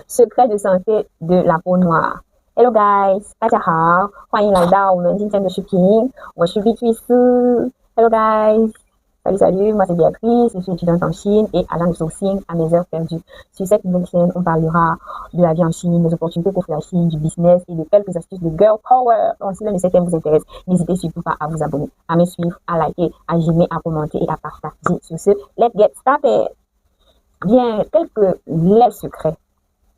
secret de santé de la peau noire. Hello guys， 大家好，欢迎来到我们今天的视频。我是 Beatrice。Hello guys，salut salut，moi c'est Béatrice, je suis étudiante en Chine et agent de sourcing à mes heures perdues. Sur cette nouvelle chaîne, on parlera de la vie en Chine, des opportunités pour faire la Chine, du business et de quelques astuces de girl power. Donc si l'un de ces thèmes vous intéresse, n'hésitez surtout pas à vous abonner, à me suivre, à liker, à j'aimer, à commenter et à partager. Sur ce, let's get started. Bien, quelques les secrets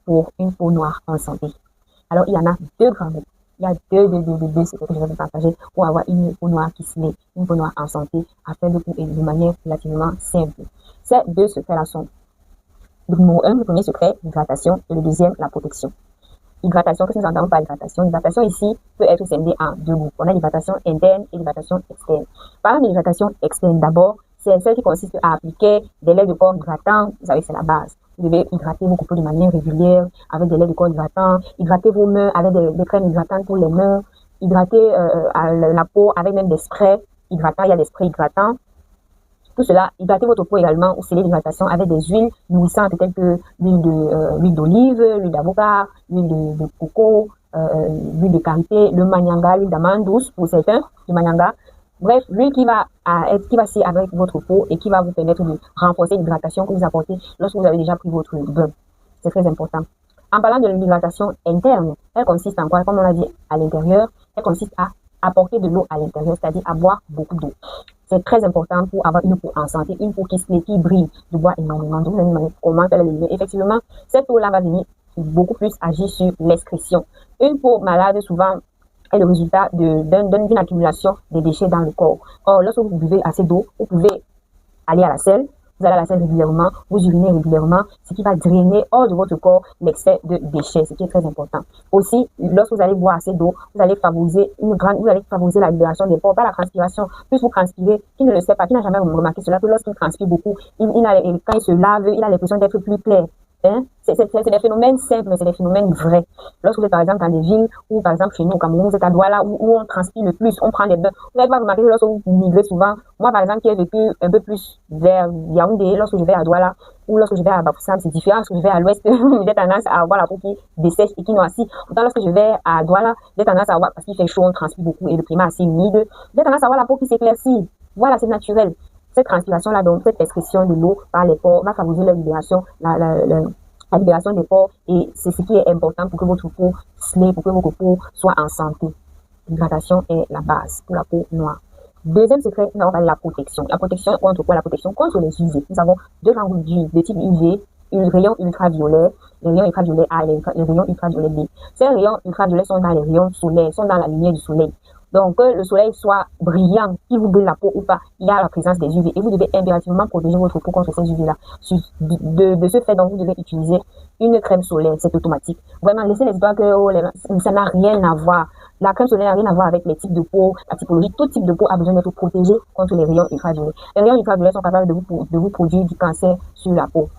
pour une peau noire en santé. Alors, il y en a deux grands mots. Il y a deux secrets que je vais vous partager pour avoir une peau noire qui se met, une peau noire en santé, afin de manière relativement simple. Ces deux secrets-là sont, numéro un, le premier secret, l'hydratation, et le deuxième, la protection. Hydratation, qu'est-ce que nous entendons par hydratation? L'hydratation ici peut être scindée en deux groupes. On a l'hydratation interne et l'hydratation externe. Par exemple, l'hydratation externe, d'abord, c'est celle qui consiste à appliquer des laits de corps hydratants. Vous savez, c'est la base. Vous devez hydrater vos peaux de manière régulière avec des laits de corps hydratants. Hydrater vos mains avec des crèmes hydratantes pour les mains. Hydrater la peau avec même des sprays hydratants. Il y a des sprays hydratants. Tout cela, hydrater votre peau également ou sceller l'hydratation avec des huiles nourrissantes telles que l'huile d'olive, l'huile d'avocat, l'huile de coco, l'huile de karité, le manianga, l'huile d'amande douce pour certains, du manianga. Bref, l'huile qui va s'y avec votre peau et qui va vous permettre de renforcer l'hydratation que vous apportez lorsque vous avez déjà pris votre bain. C'est très important. En parlant de l'hydratation interne, elle consiste en quoi? Comme on l'a dit à l'intérieur, elle consiste à apporter de l'eau à l'intérieur, c'est-à-dire à boire beaucoup d'eau. C'est très important pour avoir une peau en santé, une peau qui brille, de boire énormément d'eau. Vous allez me demander comment elle est mieux. Effectivement, cette eau-là va venir beaucoup plus agir sur l'excrétion. Une peau malade, souvent, est le résultat d'une accumulation de déchets dans le corps. Or, lorsque vous buvez assez d'eau, vous pouvez aller à la selle, vous allez à la selle régulièrement, vous urinez régulièrement, ce qui va drainer hors de votre corps l'excès de déchets, ce qui est très important. Aussi, lorsque vous allez boire assez d'eau, vous allez favoriser la libération des pores par la transpiration. Plus vous transpirez, qui ne le sait pas, qui n'a jamais remarqué cela, que lorsqu'il transpire beaucoup, quand il se lave, il a l'impression d'être plus clair. Hein? C'est des phénomènes simples, mais c'est des phénomènes vrais. Lorsque vous êtes par exemple dans des villes où par exemple chez nous au Cameroun, vous êtes à Douala où on transpire le plus, on prend des bains. Vous n'avez pas remarqué que lorsque vous migrez souvent, moi par exemple qui ai vécu un peu plus vers Yaoundé, lorsque je vais à Douala ou lorsque je vais à Bafoussam, c'est différent. Lorsque je vais à l'ouest, j'ai tendance à avoir la peau qui dessèche et qui noircit. Autant lorsque je vais à Douala, j'ai tendance à avoir, parce qu'il fait chaud, on transpire beaucoup et le climat est assez humide, j'ai tendance à avoir la peau qui s'éclaircit. Voilà, c'est naturel. Cette transpiration-là, donc cette excrétion de l'eau par les pores va favoriser la libération, la libération des pores, et c'est ce qui est important pour que votre peau pour que votre peau soit en santé. L'hydratation est la base pour la peau noire. Deuxième secret, nous allons parler de la protection. La protection contre quoi? La protection contre les UV. Nous avons deux grands groupes d'UV de type UV, le rayon ultraviolet, les rayons ultraviolets A et les rayons ultraviolets B. Ces rayons ultraviolets sont dans les rayons solaires, sont dans la lumière du soleil. Donc, que le soleil soit brillant, qu'il vous brûle la peau ou pas, il y a la présence des UV. Et vous devez impérativement protéger votre peau contre ces UV-là. De ce fait, donc, vous devez utiliser une crème solaire, c'est automatique. Vraiment, laissez les histoires que ça n'a rien à voir. La crème solaire n'a rien à voir avec les types de peau, la typologie. Tout type de peau a besoin d'être protégé contre les rayons ultraviolets. Les rayons ultraviolets sont capables de vous produire du cancer sur la peau.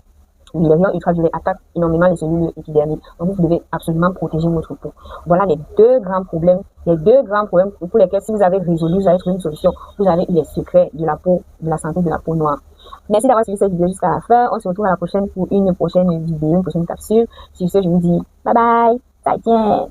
Les rayons ultraviolets attaquent énormément les cellules épidermiques. Donc, vous devez absolument protéger votre peau. Voilà les deux grands problèmes pour lesquels, si vous avez résolu, vous avez trouvé une solution, vous avez eu les secrets de la peau, de la santé de la peau noire. Merci d'avoir suivi cette vidéo jusqu'à la fin. On se retrouve à la prochaine pour une prochaine vidéo, une prochaine capsule. Sur ce, je vous dis bye bye. 再见。